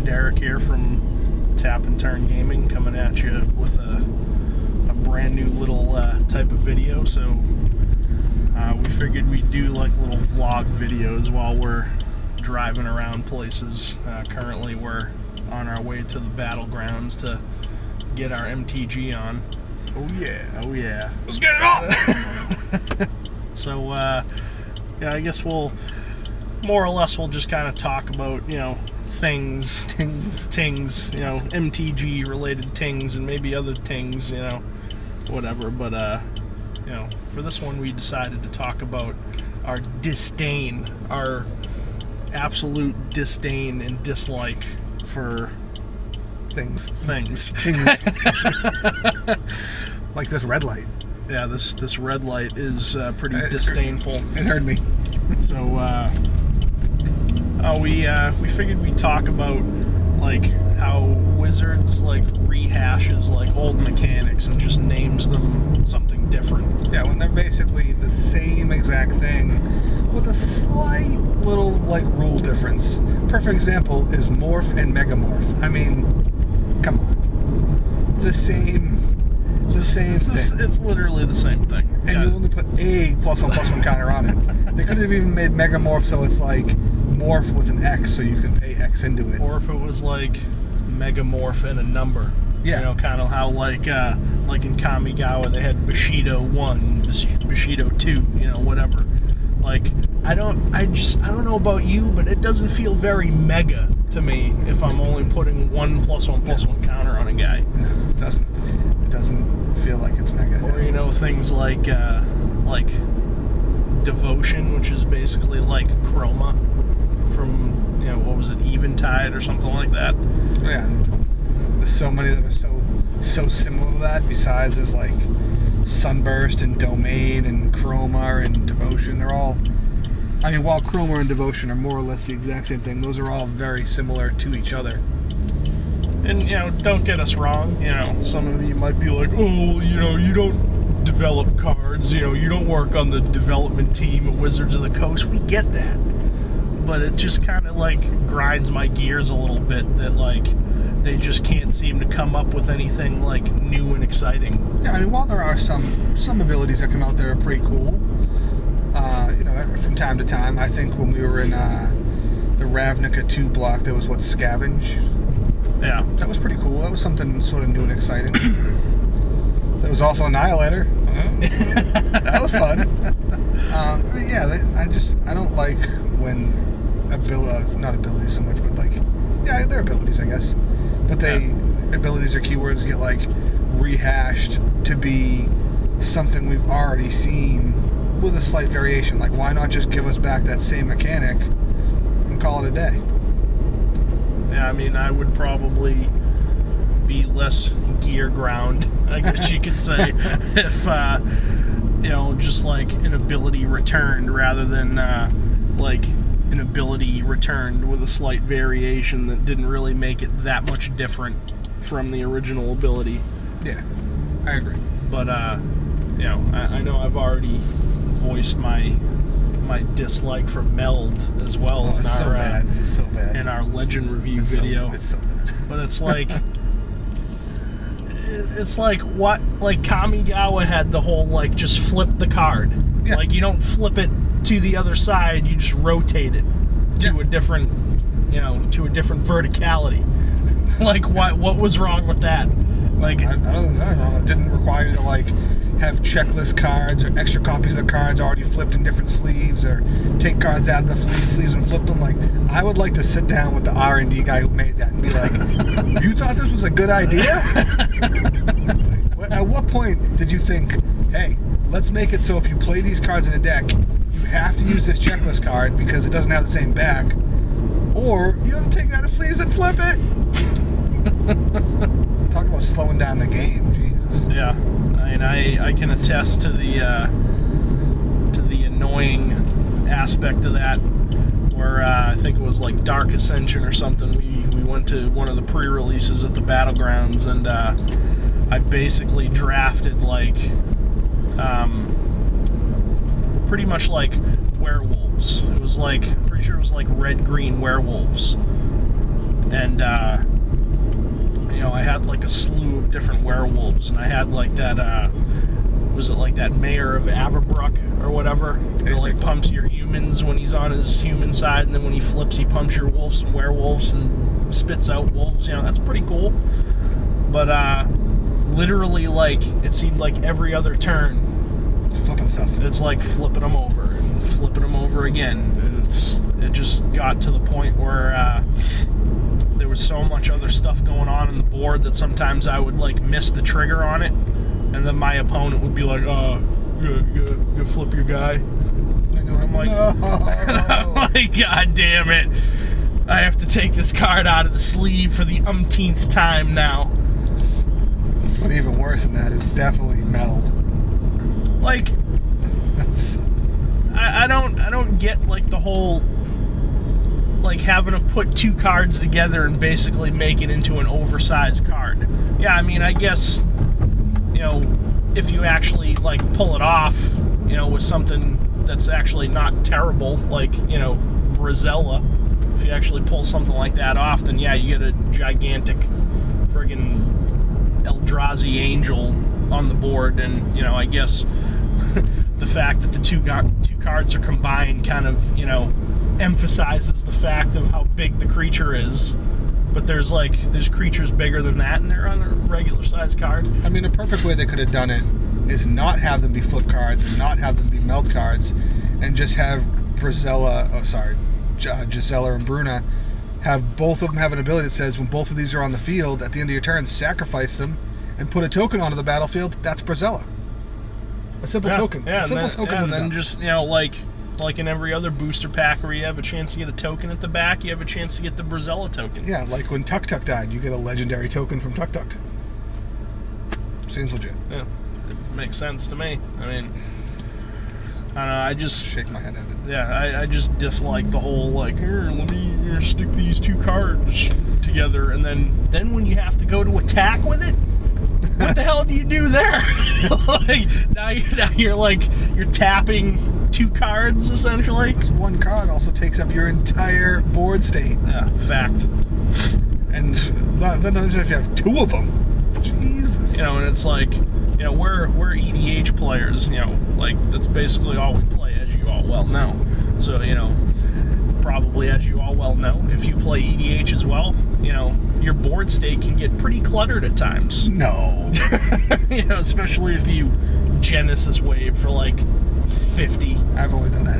Derek here from Tap and Turn Gaming, coming at you with a brand new little type of video. So we figured we'd do like little vlog videos while we're driving around places. Currently we're on our way to the Battlegrounds to get our MTG on. Oh yeah. Let's get it on! So yeah, I guess we'll more or less just kind of talk about, things, MTG related things and maybe other things, whatever. But for this one we decided to talk about our disdain, our absolute disdain and dislike for things. Like this red light. Yeah, this red light is pretty disdainful. It hurt me. So we figured we'd talk about like how Wizards like rehashes like old mechanics and just names them something different. Yeah, when they're basically the same exact thing with a slight little like rule difference. Perfect example is Morph and Megamorph. I mean, come on. It's the same. It's the same thing. It's literally the same thing. And you only put a +1/+1 counter on it. They could have even made Megamorph so it's like morph with an X, so you can pay X into it. Or if it was like Megamorph and a number. Yeah. Kind of how like in Kamigawa they had Bushido 1, Bushido 2, whatever. Like I don't know about you, but it doesn't feel very mega to me if I'm only putting one +1/+1 counter on a guy. No, it doesn't. It doesn't feel like it's mega. Or things like Devotion, which is basically like Chroma from what was it, Eventide or something like that. Yeah. There's so many that are so similar to that. Besides, there's like Sunburst and Domain and Chroma and Devotion. They're all. I mean, while Chroma and Devotion are more or less the exact same thing, those are all very similar to each other. And, don't get us wrong, some of you might be like, oh, you don't develop cards, you don't work on the development team of Wizards of the Coast. We get that. But it just kind of, grinds my gears a little bit that, they just can't seem to come up with anything, new and exciting. Yeah, I mean, while there are some abilities that come out that are pretty cool, from time to time, I think when we were in the Ravnica 2 block, there was, Scavenge? Yeah. That was pretty cool. That was something sort of new and exciting. There was also Annihilator. That was fun. But yeah, I don't like when not abilities so much, but they're abilities, I guess. But abilities or keywords get rehashed to be something we've already seen with a slight variation. Like, why not just give us back that same mechanic and call it a day? Yeah, I mean, I would probably be less gear ground, I guess you could say, if, just an ability returned rather than, an ability returned with a slight variation that didn't really make it that much different from the original ability. Yeah, I agree. But, I know I've already voiced my dislike for Meld as well. Oh, it's so bad. It's so bad. In our Legend review video. It's so bad. But it's it's like what Kamigawa had the whole just flip the card. Yeah. You don't flip it to the other side, you just rotate it to a different to a different verticality. What was wrong with that? I don't think there's anything wrong. It didn't require you to have checklist cards or extra copies of the cards already flipped in different sleeves, or take cards out of the sleeves and flip them. I would like to sit down with the R&D guy who made that and be like, you thought this was a good idea? At what point did you think, hey, let's make it so if you play these cards in a deck, you have to use this checklist card because it doesn't have the same back, or you have to take it out of sleeves and flip it? Talk about slowing down the game, Jesus. Yeah, I mean, I can attest to the annoying aspect of that, where I think it was Dark Ascension or something. We went to one of the pre-releases at the Battlegrounds, and I basically drafted pretty much werewolves. It was pretty sure it was red-green werewolves. and I had like a slew of different werewolves, and I had like that was it like that mayor of Averbrook or whatever, who like pumps your humans when he's on his human side, and then when he flips he pumps your wolves and werewolves and spits out wolves. That's pretty cool. But literally, like, it seemed like every other turn flipping stuff, it's like flipping them over and flipping them over again, and it just got to the point where there was so much other stuff going on the board that sometimes I would like miss the trigger on it, and then my opponent would be like, you flip your guy, and I'm like, no. I'm like, God damn it, I have to take this card out of the sleeve for the umpteenth time now. But even worse than that is definitely Mel. Like, I don't get like the whole like having to put two cards together and basically make it into an oversized card. Yeah, I mean, I guess, if you actually like pull it off, with something that's actually not terrible, like, Brazella, if you actually pull something like that off, then yeah, you get a gigantic friggin' Eldrazi angel on the board, and, I guess the fact that the two cards are combined kind of, emphasizes the fact of how big the creature is. But there's creatures bigger than that, and they're on a regular size card. I mean, a perfect way they could have done it is not have them be flip cards and not have them be meld cards, and just have Gisela and Bruna have both of them have an ability that says when both of these are on the field, at the end of your turn, sacrifice them and put a token onto the battlefield. That's Brazella. A simple token. Yeah, a simple token. And then just, like in every other booster pack where you have a chance to get a token at the back, you have a chance to get the Brazella token. Yeah, like when Tuk Tuk died, you get a legendary token from Tuk Tuk. Seems legit. Yeah, it makes sense to me. I mean, I don't know, I just shake my head at it. Yeah, I just dislike the whole, like, here, let me stick these two cards together, and then when you have to go to attack with it, what the hell do you do there? Like, now you're tapping two cards, essentially. This one card also takes up your entire board state. Yeah, fact. And then if you have two of them, Jesus. And it's like, we're EDH players, like, that's basically all we play, as you all well know. So, probably as you all well know, if you play EDH as well, your board state can get pretty cluttered at times. No. Especially if you Genesis wave for like 50. I've only done that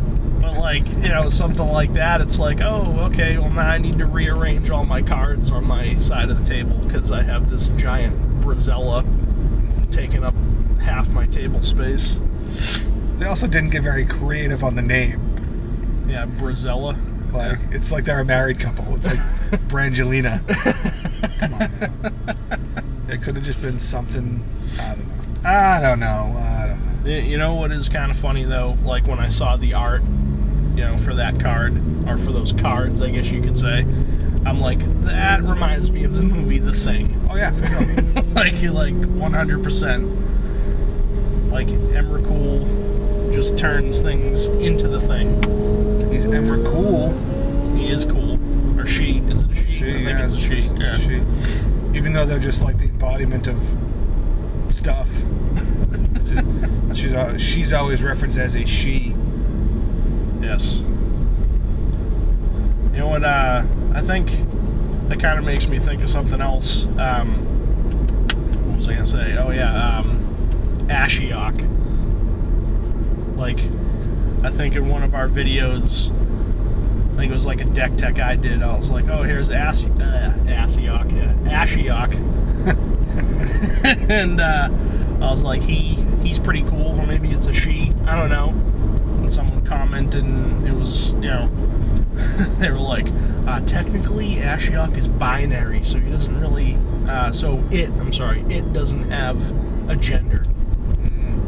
once. But like, something like that, it's like, oh, okay, well now I need to rearrange all my cards on my side of the table because I have this giant Brazella taking up half my table space. They also didn't get very creative on the name. Yeah, Brazella. Like, it's like they're a married couple. It's like Brangelina. Come on, man. It could have just been something, I don't know. You know what is kind of funny, though? Like, when I saw the art, for that card, or for those cards, I guess you could say, I'm like, that reminds me of the movie The Thing. Oh, yeah, for sure. like 100%. Like, Emrakul just turns things into the Thing. He's Emrakul. He is cool. Or she. Is it a she? I think it's a she. Yeah. She. Even though they're just like the embodiment of stuff. She's always referenced as a she. Yes. You know what, I think that kind of makes me think of something else. What was I going to say? Oh, yeah, Ashiok. Like, I think in one of our videos, I think it was like a deck tech I did, I was like, oh, here's Ashiok. Yeah, Ashiok. And I was like, he's pretty cool, or maybe it's a she, I don't know. And someone commented, and it was, they were like, technically Ashiok is binary, so he doesn't really, it doesn't have a gender,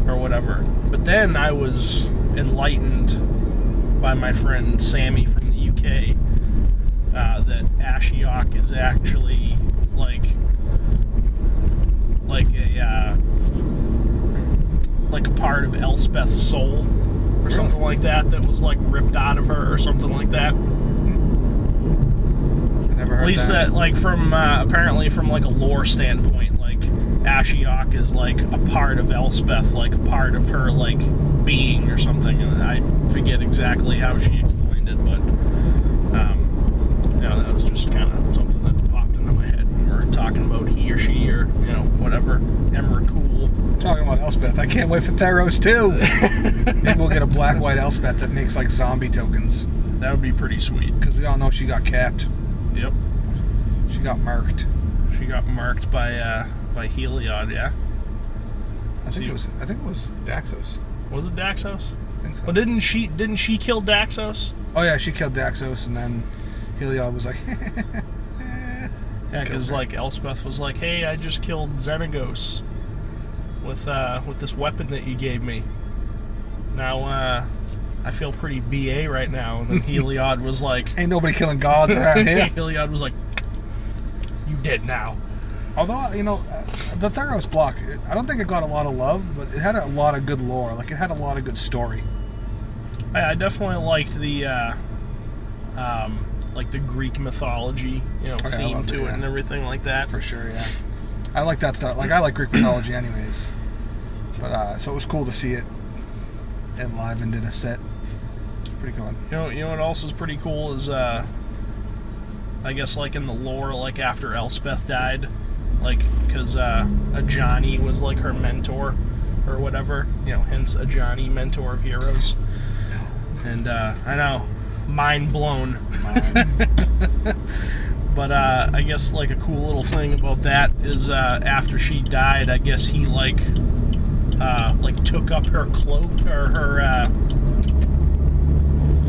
or whatever. But then I was enlightened by my friend Sammy from the UK, that Ashiok is actually like a part of Elspeth's soul or or something like that was like ripped out of her or something like that. I never heard At least that like from apparently from like a lore standpoint, like Ashiok is like a part of Elspeth, like a part of her like being or something. And I forget exactly how she explained it, but you know, that was just kind of something that popped into my head when we were talking about he or she or, you know, whatever. Emrakul. Talking about Elspeth, I can't wait for Theros too. Maybe we'll get a black-white Elspeth that makes like zombie tokens. That would be pretty sweet. Because we all know she got capped. Yep. She got marked. She got marked by Heliod, yeah. I think it was Daxos. Was it Daxos? I think so. Well, didn't she kill Daxos? Oh yeah, she killed Daxos, and then Heliod was like, yeah, because like Elspeth was like, "Hey, I just killed Xenagos with this weapon that you gave me. Now I feel pretty BA right now." And then Heliod was like, "Ain't nobody killing gods around here." Heliod was like, "You dead now." Although, you know, the Theros block, I don't think it got a lot of love, but it had a lot of good lore. Like, it had a lot of good story. I definitely liked the like the Greek mythology, you know, theme to it and everything like that. For sure, yeah. I like that stuff. Like, I like Greek mythology anyways. But, so it was cool to see it enlivened in a set. It's pretty cool. You know what else is pretty cool is, I guess, like, in the lore, like, after Elspeth died, like, because Ajani was, like, her mentor or whatever, you know, hence Ajani, mentor of heroes. And, I know, mind blown. But I guess like a cool little thing about that is after she died, I guess he like took up her cloak or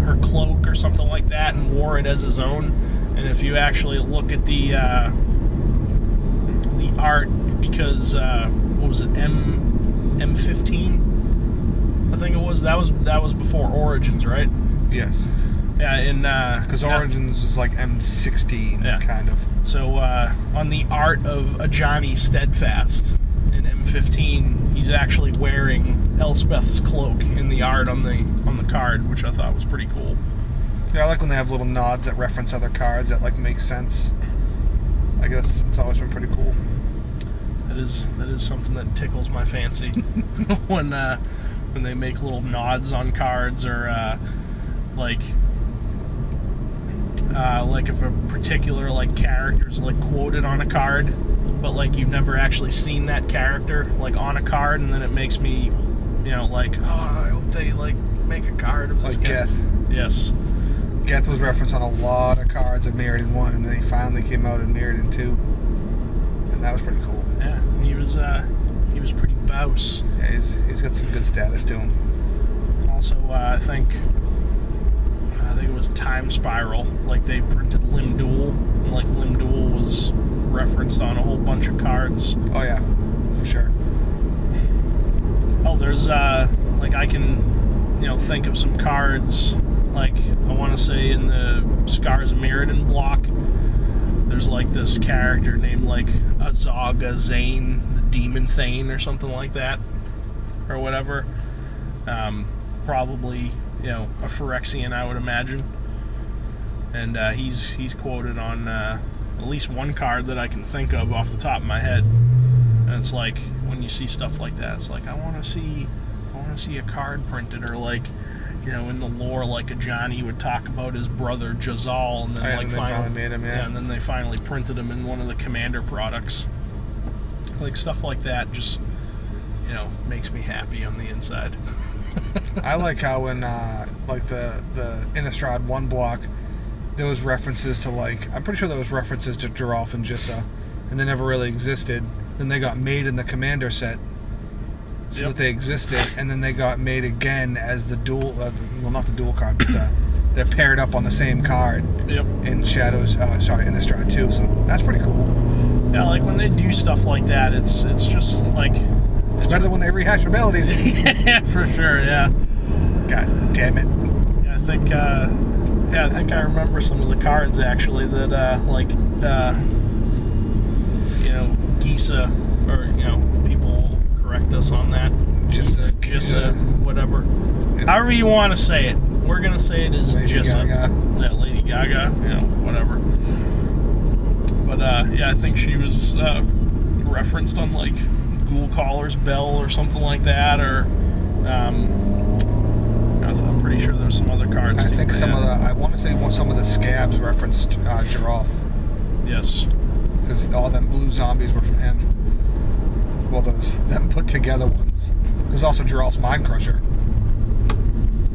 her cloak or something like that and wore it as his own. And if you actually look at the art, because what was it, M15? I think it was. That was before Origins, right? Yes. Yeah, and because Origins is like M16, yeah, kind of. So on the art of Ajani Steadfast in M15, he's actually wearing Elspeth's cloak in the art on the card, which I thought was pretty cool. Yeah, I like when they have little nods that reference other cards that like make sense. I guess it's always been pretty cool. That is something that tickles my fancy when they make little nods on cards or like if a particular like character's like quoted on a card, but like you've never actually seen that character like on a card, and then it makes me, you know, like, oh, I hope they like make a card of this like guy. Geth. Yes. Geth was referenced on a lot of cards of Mirrored in 1, and then he finally came out in Mirrored in 2, and that was pretty cool. Yeah, he was pretty bouse. Yeah, he's got some good status to him. Also, I think it was Time Spiral. Like they printed Limdul, and like Limdul was referenced on a whole bunch of cards. Oh yeah, for sure. Oh, there's like I can, you know, think of some cards. Like I want to say in the Scars of Mirrodin block, there's like this character named like Azaga Zane, the Demon Thane, or something like that, or whatever. Probably, you know, a Phyrexian, I would imagine. And he's quoted on at least one card that I can think of off the top of my head. And it's like when you see stuff like that, it's like I want to see a card printed, or like, you know, in the lore, like Ajani would talk about his brother Jazal, and then finally made him, yeah. And then they finally printed him in one of the Commander products. Like stuff like that just, you know, makes me happy on the inside. I like how in like the Innistrad 1 block, there was references to like, I'm pretty sure there was references to Geralf and Jissa, and they never really existed. Then they got made in the Commander set, so that they existed, and then they got made again as the dual, well, not the dual card, but they're paired up on the same card. Yep. In Shadows, Innistrad 2. So that's pretty cool. Yeah, like when they do stuff like that, it's just like. It's better than when they rehash abilities. Yeah, for sure, yeah. God damn it. Yeah, I think I remember some of the cards actually that like you know, Gisa, or, you know, people will correct us on that. Gisa, whatever. However you want to say it. We're going to say it as Lady Jissa. Gaga. Yeah, Lady Gaga, whatever. But, yeah, I think she was referenced on, like, Ghoul Caller's bell or something like that, or, I'm pretty sure there's some other cards, too. I think I want to say some of the scabs referenced Giraffe. Yes. Because all them blue zombies were from him. Well, them put together ones. There's also Giraffe's Mind Crusher.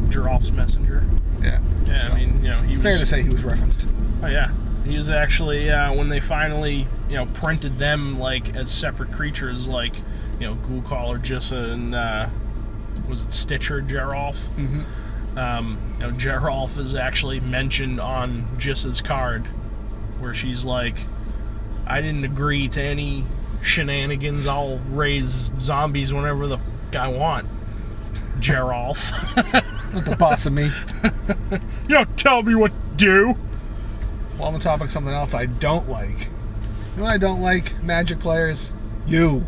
Giraffe's Messenger. Yeah. Yeah, so, I mean, it's fair to say he was referenced. Oh, yeah. He was actually, when they finally, printed them, like, as separate creatures, like, Ghoul Caller, Jissa, and, was it Stitcher, Giraffe? Mm-hmm. Giraffe is actually mentioned on Jissa's card, where she's like, I didn't agree to any shenanigans, I'll raise zombies whenever the I want. Giraffe. Not the boss of me. You don't tell me what to do. Well, on the topic of something else I don't like. You know what I don't like? Magic players? You.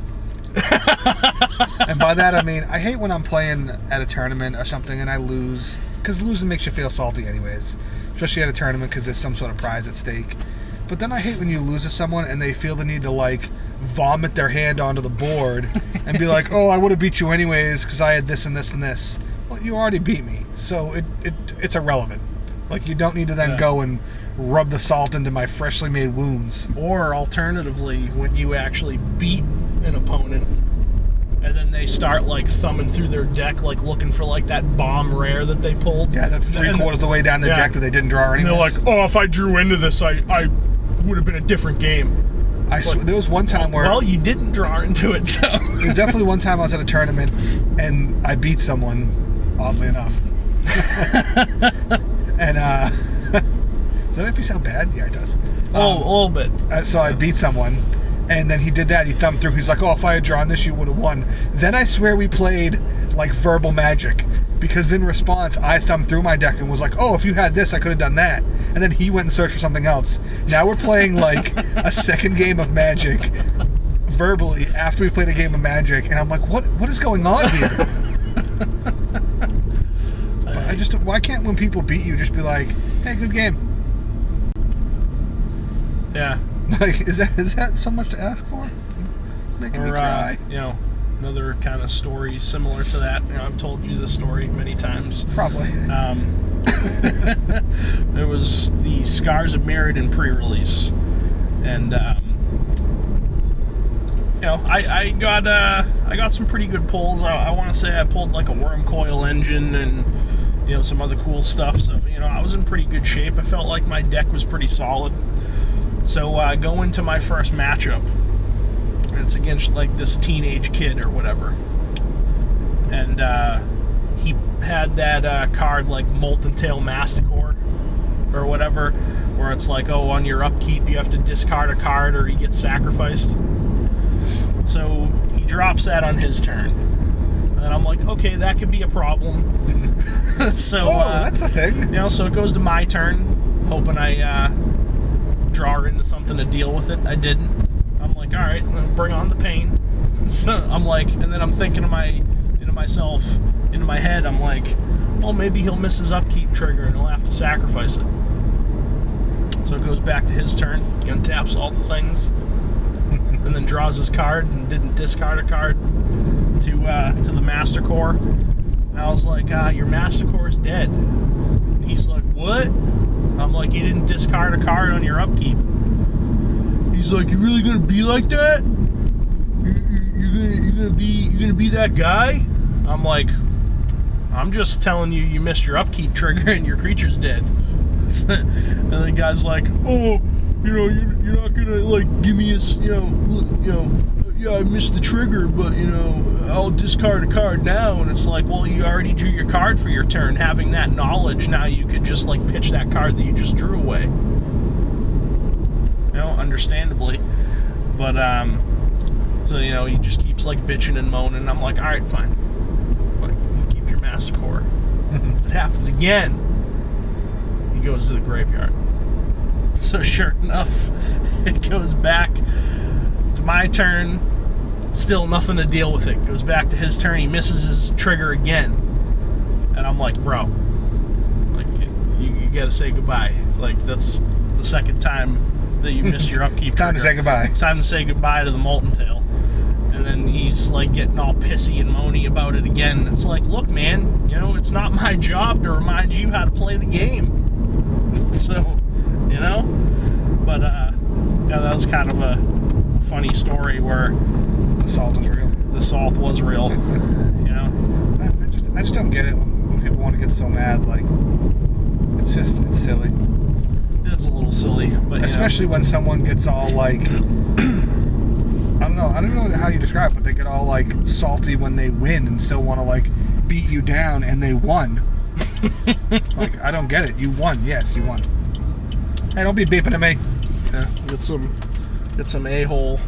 And by that I mean, I hate when I'm playing at a tournament or something and I lose. Because losing makes you feel salty anyways. Especially at a tournament because there's some sort of prize at stake. But then I hate when you lose to someone and they feel the need to, like, vomit their hand onto the board and be like, oh, I would have beat you anyways because I had this and this and this. Well, you already beat me, so it's irrelevant. Like, you don't need to then go and rub the salt into my freshly made wounds. Or alternatively, when you actually beat an opponent and then they start, like, thumbing through their deck, like, looking for, like, that bomb rare that they pulled. Yeah, that's three-quarters of the way down the deck that they didn't draw anyways. And they're like, oh, if I drew into this, I would have been a different game. There was one time where... Well, you didn't draw into it, so... There's definitely one time I was at a tournament and I beat someone, oddly enough. And, does that make me sound bad? Yeah, it does. A little bit. So I beat someone, and then he did that. He thumbed through. He's like, oh, if I had drawn this, you would have won. Then I swear we played, like, verbal magic. Because in response, I thumbed through my deck and was like, oh, if you had this, I could have done that. And then he went and searched for something else. Now we're playing, like, a second game of Magic verbally after we played a game of Magic. And I'm like, what is going on here? But why can't when people beat you just be like, hey, good game? Yeah. Like, is that so much to ask for? It's making me cry. Another kind of story similar to that. I've told you this story many times. Probably. There was the Scars of Mirrodin pre-release, and I got some pretty good pulls. I want to say I pulled like a worm coil engine and some other cool stuff. So I was in pretty good shape. I felt like my deck was pretty solid. So go into my first matchup. It's against like this teenage kid or whatever, and he had that card like Molten Tail Masticore or whatever, where it's like, oh, on your upkeep you have to discard a card or he gets sacrificed. So he drops that on his turn, and I'm like, okay, that could be a problem. So that's a thing. So it goes to my turn, hoping I draw into something to deal with it. I didn't. I'm like, all right, bring on the pain. So I'm like, and then I'm thinking to myself, in my head, I'm like, well, maybe he'll miss his upkeep trigger and he'll have to sacrifice it. So it goes back to his turn. He untaps all the things, and then draws his card and didn't discard a card to the Master Core. And I was like, your Master Core is dead. And he's like, what? I'm like, you didn't discard a card on your upkeep. He's like, you really gonna be like that? You're gonna be that guy? I'm like, I'm just telling you, you missed your upkeep trigger and your creature's dead. And the guy's like, oh, you're not gonna like give me a, yeah, I missed the trigger, but I'll discard a card now. And it's like, well, you already drew your card for your turn. Having that knowledge, now you could just like pitch that card that you just drew away. Understandably, but so he just keeps like bitching and moaning. I'm like, all right, fine, but keep your Master Core. If it happens again, he goes to the graveyard. So sure enough, it goes back to my turn. Still nothing to deal with it. Goes back to his turn. He misses his trigger again, and I'm I'm like, bro, like you gotta say goodbye. Like that's the second time that you missed your upkeep. Time to say goodbye. It's time to say goodbye to the Molten Tail. And then he's like getting all pissy and moany about it again. It's like, look, man, you know, it's not my job to remind you how to play the game. So, you know, but yeah, that was kind of a funny story where The salt is real. the salt was real. You know, I just don't get it when people want to get so mad. Like, it's silly. it is a little silly, but Especially when someone gets all like, I don't know how you describe it, but they get all like salty when they win and still want to like beat you down, and they won. Like, I don't get it. You won. Yes, you won. Hey, don't be beeping at me. Yeah, get some a-hole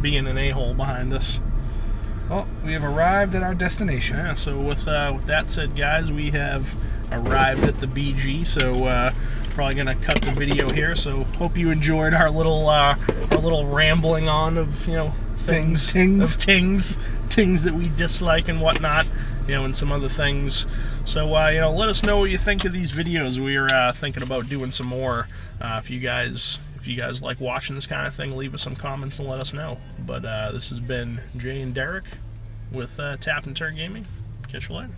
being an a-hole behind us. Well, we have arrived at our destination. Yeah, so with that said, guys, we have arrived at the BG, so probably gonna cut the video here. So hope you enjoyed our little rambling on of, you know, things that we dislike and whatnot, you know, and some other things. So you know, let us know what you think of these videos. We're thinking about doing some more. If you guys like watching this kind of thing, leave us some comments and let us know. But this has been Jay and Derek with Tap and Turn Gaming. Catch you later.